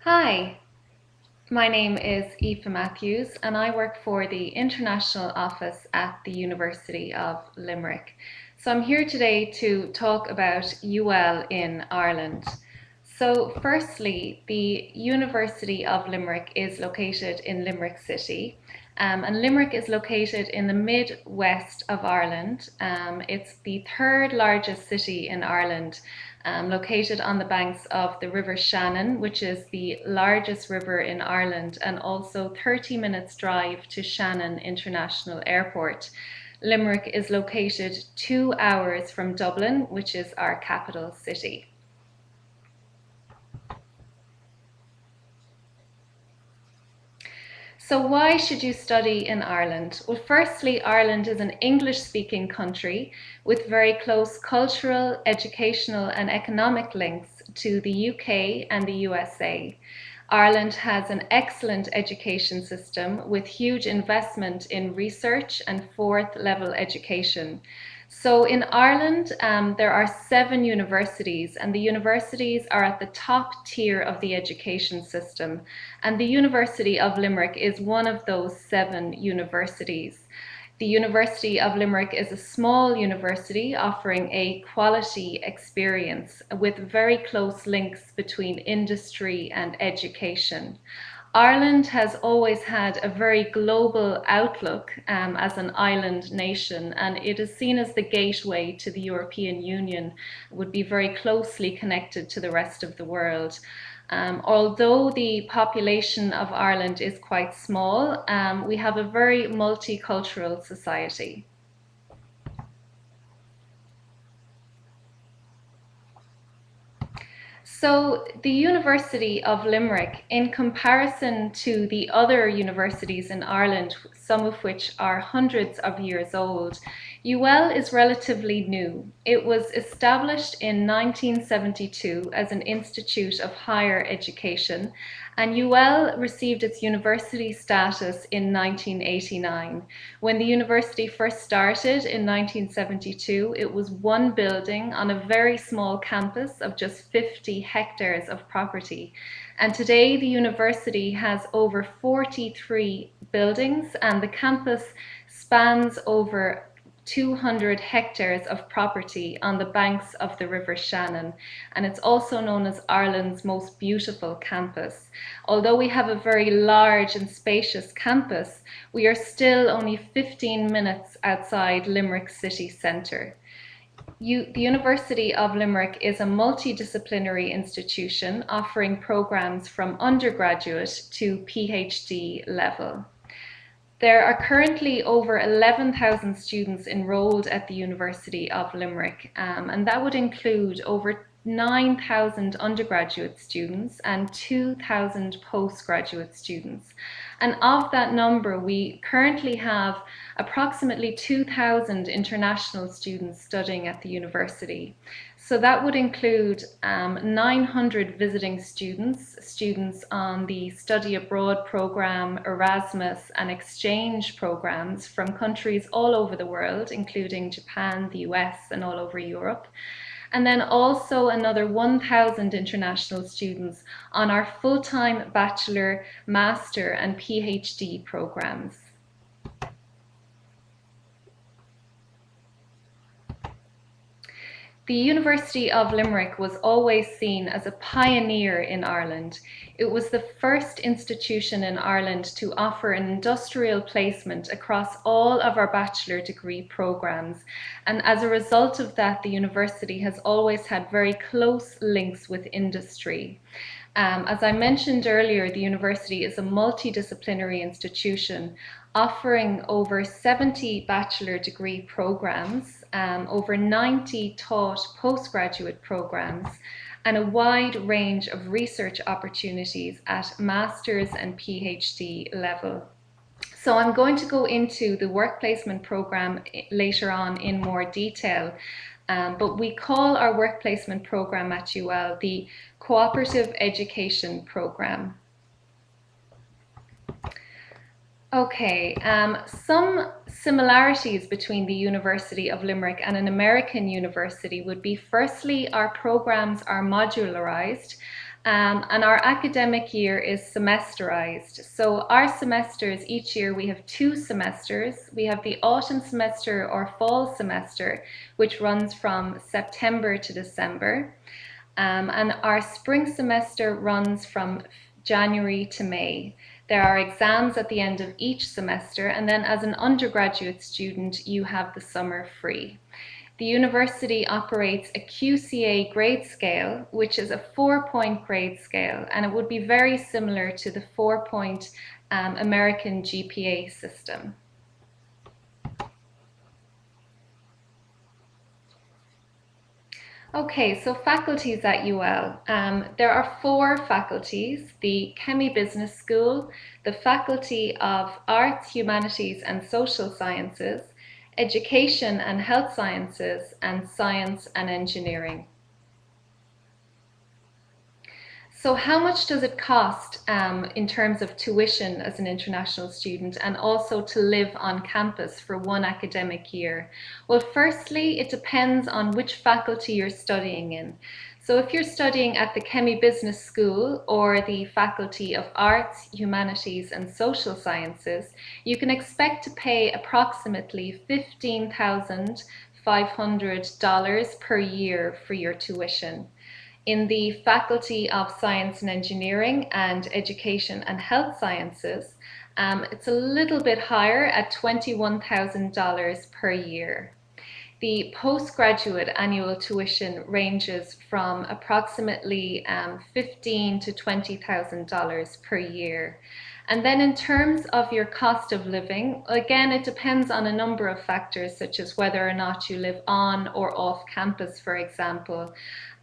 Hi, my name is Aoife Matthews and I work for the International Office at the University of Limerick. So I'm here today to talk about UL in Ireland. So firstly, the University of Limerick is located in Limerick City. And Limerick is located in the mid-west of Ireland. It's the third largest city in Ireland, located on the banks of the River Shannon, which is the largest river in Ireland, and also 30 minutes drive to Shannon International Airport. Limerick is located 2 hours from Dublin, which is our capital city. So why should you study in Ireland? Well, firstly, Ireland is an English-speaking country with very close cultural, educational and economic links to the UK and the USA. Ireland has an excellent education system with huge investment in research and fourth level education. So in Ireland, there are 7 universities, and the universities are at the top tier of the education system. And the University of Limerick is one of those 7 universities. The University of Limerick is a small university offering a quality experience with very close links between industry and education. Ireland has always had a very global outlook as an island nation, and it is seen as the gateway to the European Union, would be very closely connected to the rest of the world. Although the population of Ireland is quite small, we have a very multicultural society. So the University of Limerick, in comparison to the other universities in Ireland, some of which are hundreds of years old, UL is relatively new. It was established in 1972 as an institute of higher education, and UL received its university status in 1989. When the university first started in 1972, it was one building on a very small campus of just 50 hectares of property. And today the university has over 43 buildings, and the campus spans over 200 hectares of property on the banks of the River Shannon, and it's also known as Ireland's most beautiful campus. Although we have a very large and spacious campus, we are still only 15 minutes outside Limerick city centre. The University of Limerick is a multidisciplinary institution offering programs from undergraduate to PhD level. There are currently over 11,000 students enrolled at the University of Limerick, and that would include over 9,000 undergraduate students and 2,000 postgraduate students. And of that number, we currently have approximately 2,000 international students studying at the university. So that would include 900 visiting students on the study abroad program, Erasmus and exchange programs from countries all over the world, including Japan, the US and all over Europe. And then also another 1,000 international students on our full-time bachelor, master and PhD programs. The University of Limerick was always seen as a pioneer in Ireland. It was the first institution in Ireland to offer an industrial placement across all of our bachelor degree programs. And as a result of that, the university has always had very close links with industry. As I mentioned earlier, the university is a multidisciplinary institution offering over 70 bachelor degree programs, over 90 taught postgraduate programs, and a wide range of research opportunities at master's and PhD level. So I'm going to go into the work placement program later on in more detail, but we call our work placement program at UL the Cooperative Education Program. Okay, some similarities between the University of Limerick and an American university would be, firstly, our programs are modularized, And our academic year is semesterized. So our semesters, each year we have 2 semesters. We have the autumn semester or fall semester, which runs from September to December. And our spring semester runs from January to May. There are exams at the end of each semester, and then as an undergraduate student, you have the summer free. The university operates a QCA grade scale, which is a 4-point grade scale, and it would be very similar to the 4-point American GPA system. Okay, so faculties at UL. There are 4 faculties: the Chemie Business School, the Faculty of Arts, Humanities and Social Sciences, Education and Health Sciences, and Science and Engineering. So how much does it cost in terms of tuition as an international student, and also to live on campus for 1 academic year? Well, firstly, it depends on which faculty you're studying in. So if you're studying at the Chemie Business School or the Faculty of Arts, Humanities and Social Sciences, you can expect to pay approximately $15,500 per year for your tuition. In the Faculty of Science and Engineering and Education and Health Sciences, it's a little bit higher at $21,000 per year. The postgraduate annual tuition ranges from approximately $15,000 to $20,000 per year. And then in terms of your cost of living, again, it depends on a number of factors, such as whether or not you live on or off campus, for example.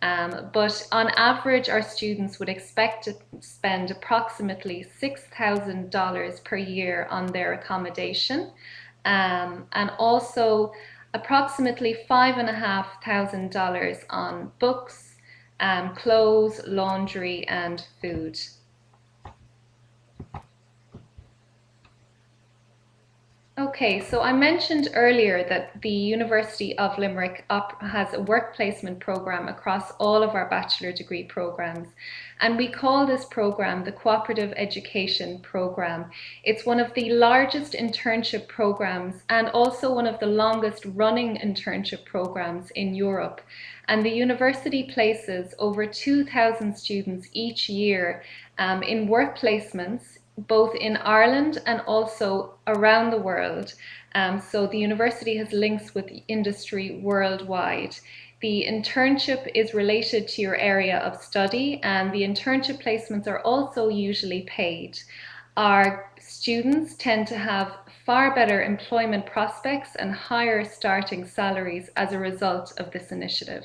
But on average, our students would expect to spend approximately $6,000 per year on their accommodation, and also approximately $5,500 on books, clothes, laundry, and food. Okay, so I mentioned earlier that the University of Limerick has a work placement program across all of our bachelor degree programs, and we call this program the Cooperative Education Program. It's one of the largest internship programs and also one of the longest running internship programs in Europe. And the university places over 2,000 students each year in work placements, both in Ireland and also around the world. So the university has links with industry worldwide. The internship is related to your area of study, and the internship placements are also usually paid. Our students tend to have far better employment prospects and higher starting salaries as a result of this initiative.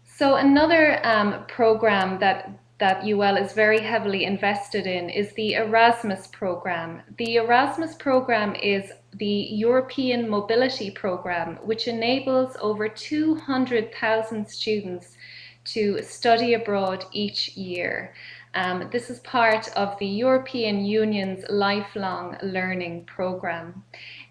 So another program that UL is very heavily invested in is the Erasmus program. The Erasmus program is the European Mobility Program, which enables over 200,000 students to study abroad each year. This is part of the European Union's lifelong learning program.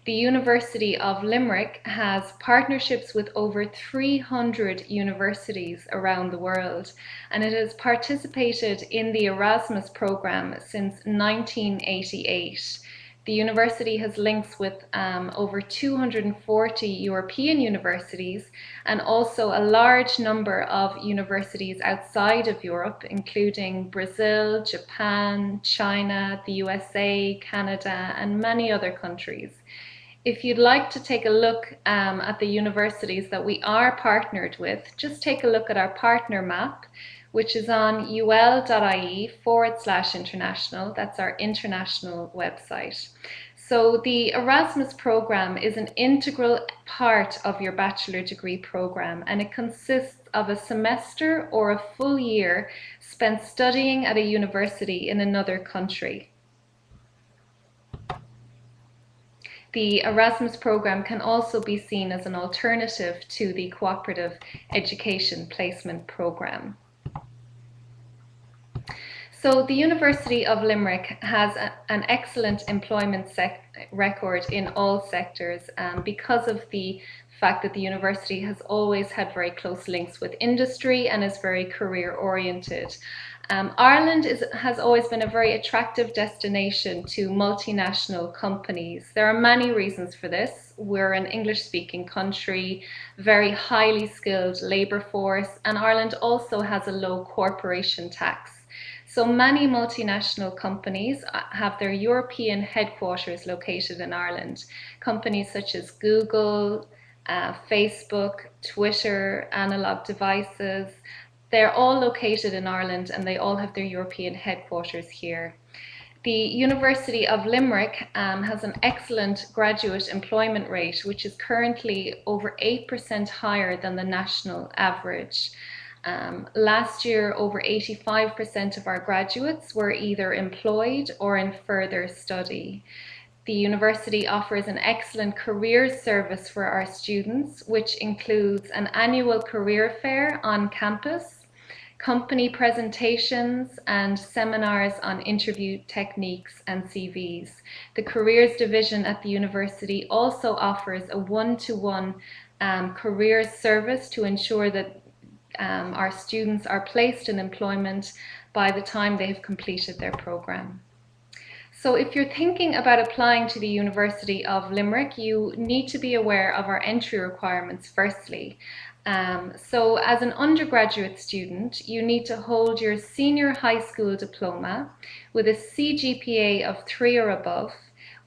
The University of Limerick has partnerships with over 300 universities around the world, and it has participated in the Erasmus program since 1988. The university has links with over 240 European universities, and also a large number of universities outside of Europe, including Brazil, Japan, China, the USA, Canada, and many other countries. If you'd like to take a look at the universities that we are partnered with, just take a look at our partner map, which is on ul.ie/international. That's our international website. So the Erasmus program is an integral part of your bachelor degree program, and it consists of a semester or a full year spent studying at a university in another country. The Erasmus program can also be seen as an alternative to the Cooperative Education Placement Program. So the University of Limerick has an excellent employment record in all sectors because of the fact that the university has always had very close links with industry and is very career oriented. Ireland has always been a very attractive destination to multinational companies. There are many reasons for this. We're an English-speaking country, very highly skilled labour force, and Ireland also has a low corporation tax. So many multinational companies have their European headquarters located in Ireland. Companies such as Google, Facebook, Twitter, Analog Devices, they're all located in Ireland and they all have their European headquarters here. The University of Limerick has an excellent graduate employment rate, which is currently over 8% higher than the national average. Last year, over 85% of our graduates were either employed or in further study. The university offers an excellent careers service for our students, which includes an annual career fair on campus, company presentations and seminars on interview techniques and CVs. The careers division at the university also offers a one-to-one careers service to ensure that our students are placed in employment by the time they have completed their program. So if you're thinking about applying to the University of Limerick, you need to be aware of our entry requirements firstly. So as an undergraduate student, you need to hold your senior high school diploma with a CGPA of 3 or above,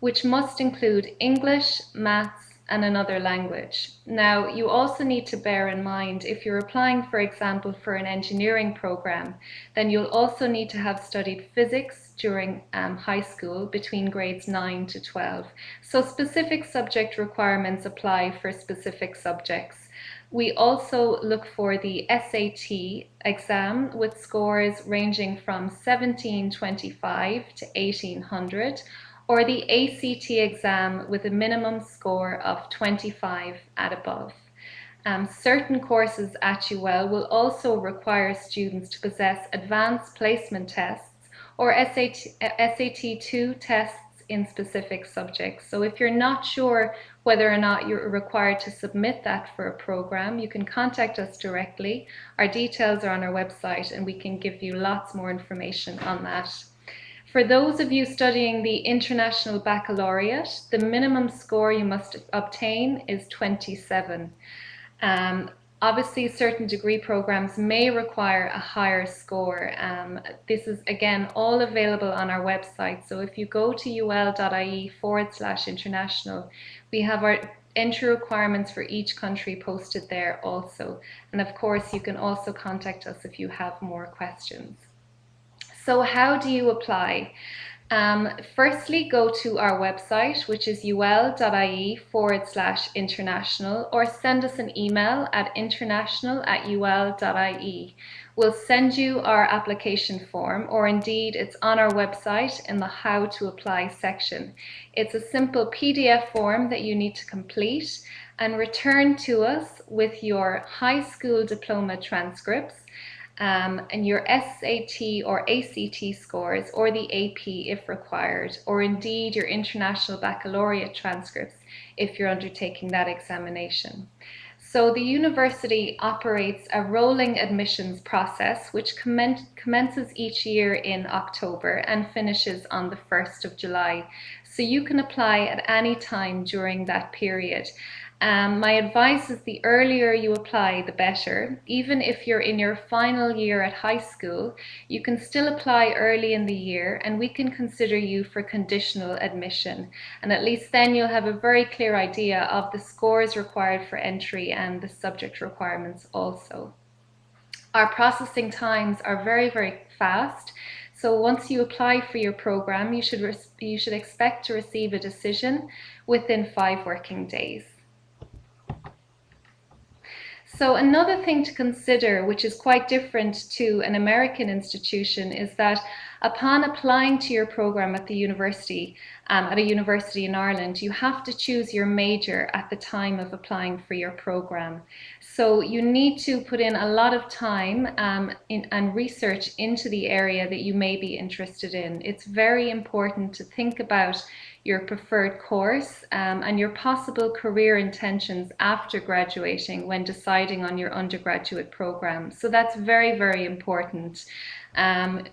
which must include English, maths, and another language. Now, you also need to bear in mind, if you're applying, for example, for an engineering program, then you'll also need to have studied physics during high school between grades 9 to 12. So specific subject requirements apply for specific subjects. We also look for the SAT exam with scores ranging from 1725 to 1800, or the ACT exam with a minimum score of 25 and above. Certain courses at UL will also require students to possess advanced placement tests or SAT2 tests in specific subjects. So if you're not sure whether or not you're required to submit that for a program, you can contact us directly. Our details are on our website and we can give you lots more information on that. For those of you studying the International Baccalaureate, the minimum score you must obtain is 27. Obviously, certain degree programs may require a higher score. This is, again, all available on our website. So if you go to ul.ie/international, we have our entry requirements for each country posted there also. And of course, you can also contact us if you have more questions. So how do you apply? Firstly, go to our website, which is ul.ie/international, or send us an email at international@ul.ie. We'll send you our application form, or indeed it's on our website in the How to Apply section. It's a simple PDF form that you need to complete and return to us with your high school diploma transcripts, and your SAT or ACT scores, or the AP if required, or indeed your International Baccalaureate transcripts if you're undertaking that examination. So the university operates a rolling admissions process which commences each year in October and finishes on the 1st of July. So you can apply at any time during that period. My advice is the earlier you apply, the better. Even if you're in your final year at high school, you can still apply early in the year and we can consider you for conditional admission. And at least then you'll have a very clear idea of the scores required for entry and the subject requirements also. Our processing times are very, very fast. So once you apply for your program, you should expect to receive a decision within 5 working days. So another thing to consider, which is quite different to an American institution, is that upon applying to your program at the university, at a university in Ireland, you have to choose your major at the time of applying for your program. So you need to put in a lot of time and research into the area that you may be interested in. It's very important to think about your preferred course and your possible career intentions after graduating when deciding on your undergraduate program. So that's very, very important.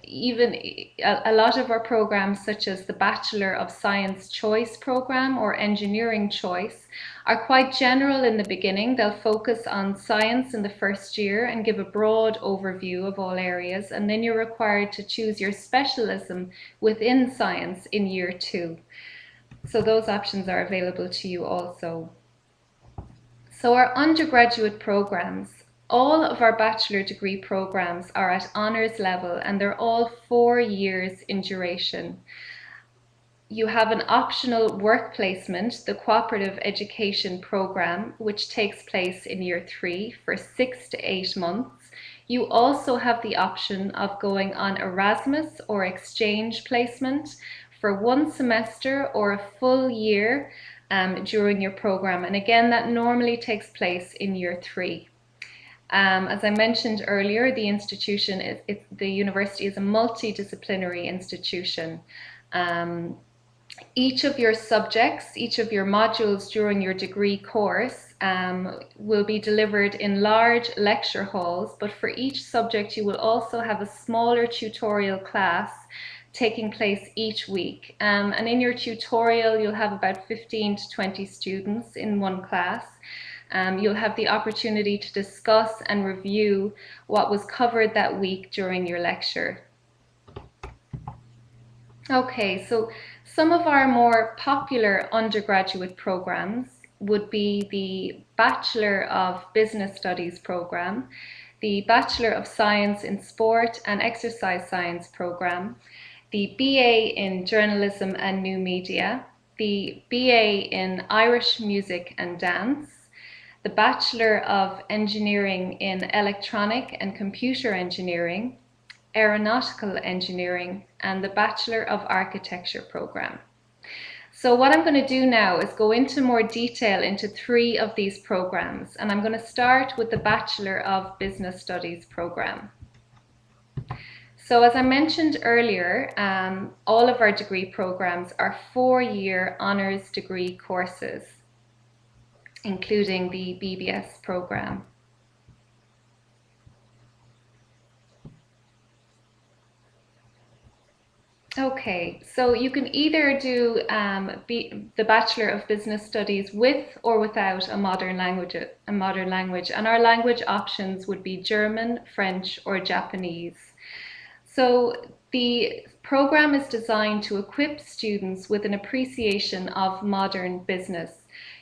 Even a lot of our programs, such as the Bachelor of Science Choice program or Engineering Choice, are quite general in the beginning. They'll focus on science in the first year and give a broad overview of all areas, and then you're required to choose your specialism within science in year 2. So those options are available to you also. So our undergraduate programs, all of our bachelor degree programs are at honours level, and they're all 4 years in duration. You have an optional work placement, the Cooperative Education Programme, which takes place in year 3 for 6 to 8 months. You also have the option of going on Erasmus or exchange placement for 1 semester or a full year during your program. And again, that normally takes place in year 3. As I mentioned earlier, the university is a multidisciplinary institution. Each of your subjects, each of your modules during your degree course will be delivered in large lecture halls, but for each subject you will also have a smaller tutorial class taking place each week. And in your tutorial you'll have about 15 to 20 students in one class. You'll have the opportunity to discuss and review what was covered that week during your lecture. Okay, so some of our more popular undergraduate programs would be the Bachelor of Business Studies program, the Bachelor of Science in Sport and Exercise Science program, the BA in Journalism and New Media, the BA in Irish Music and Dance, the Bachelor of Engineering in Electronic and Computer Engineering, Aeronautical Engineering, and the Bachelor of Architecture program. So what I'm going to do now is go into more detail into 3 of these programs, and I'm going to start with the Bachelor of Business Studies program. So as I mentioned earlier, all of our degree programs are 4-year honours degree courses, including the BBS program. Okay, so you can either do the Bachelor of Business Studies with or without a modern language, and our language options would be German, French, or Japanese. So the program is designed to equip students with an appreciation of modern business.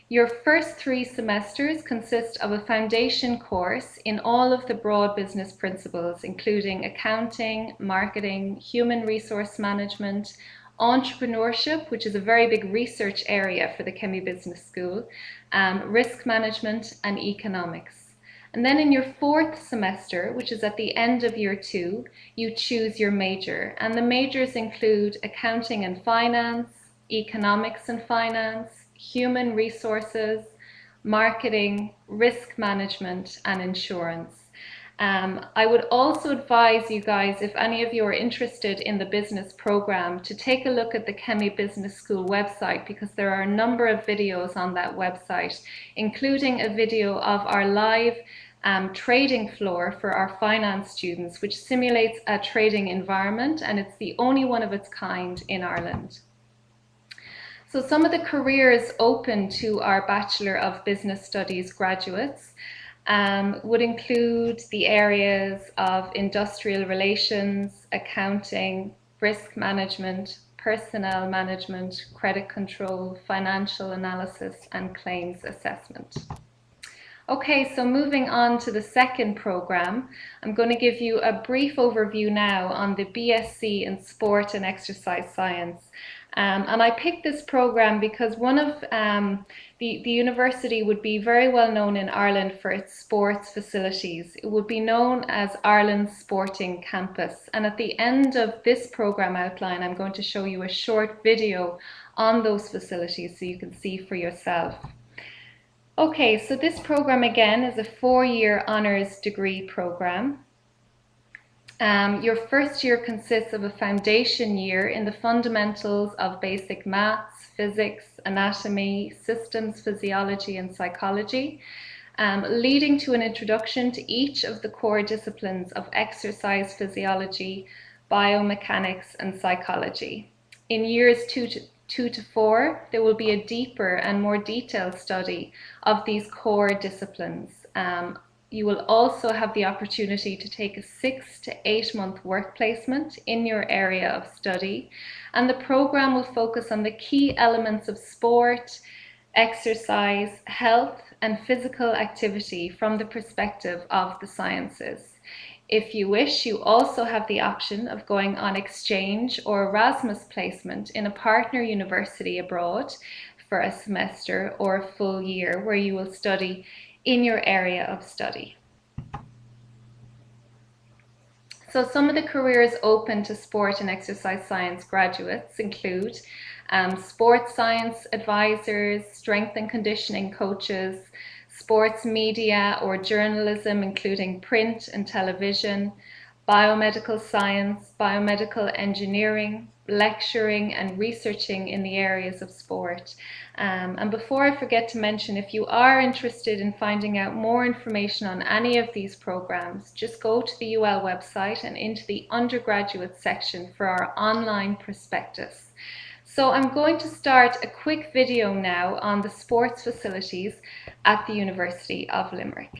Your first 3 semesters consist of a foundation course in all of the broad business principles, including accounting, marketing, human resource management, entrepreneurship, which is a very big research area for the Chemie Business School, risk management, and economics. And then in your 4th semester, which is at the end of year 2, you choose your major. And the majors include accounting and finance, economics and finance, human resources, marketing, risk management, and insurance. I would also advise you guys, if any of you are interested in the business program, to take a look at the Chemie Business School website, because there are a number of videos on that website, including a video of our live trading floor for our finance students, which simulates a trading environment, and it's the only one of its kind in Ireland. So some of the careers open to our Bachelor of Business Studies graduates would include the areas of industrial relations, accounting, risk management, personnel management, credit control, financial analysis, and claims assessment. Okay, so moving on to the second program, I'm going to give you a brief overview now on the BSc in Sport and Exercise Science. And I picked this program because one of the university would be very well known in Ireland for its sports facilities. It would be known as Ireland's Sporting Campus. And at the end of this program outline, I'm going to show you a short video on those facilities so you can see for yourself. Okay, so this program again is a 4-year honours degree program. Your first year consists of a foundation year in the fundamentals of basic maths, physics, anatomy, systems, physiology, and psychology, leading to an introduction to each of the core disciplines of exercise physiology, biomechanics, and psychology. In years 2 to 4, there will be a deeper and more detailed study of these core disciplines. You will also have the opportunity to take a 6 to 8 month work placement in your area of study, and the program will focus on the key elements of sport, exercise, health, and physical activity from the perspective of the sciences. If you wish, you also have the option of going on exchange or Erasmus placement in a partner university abroad for a semester or a full year where you will study in your area of study. So some of the careers open to sport and exercise science graduates include sports science advisors, strength and conditioning coaches, sports media or journalism, including print and television, biomedical science, biomedical engineering, lecturing and researching in the areas of sport. And before I forget to mention, if you are interested in finding out more information on any of these programs, just go to the UL website and into the undergraduate section for our online prospectus. So I'm going to start a quick video now on the sports facilities at the University of Limerick.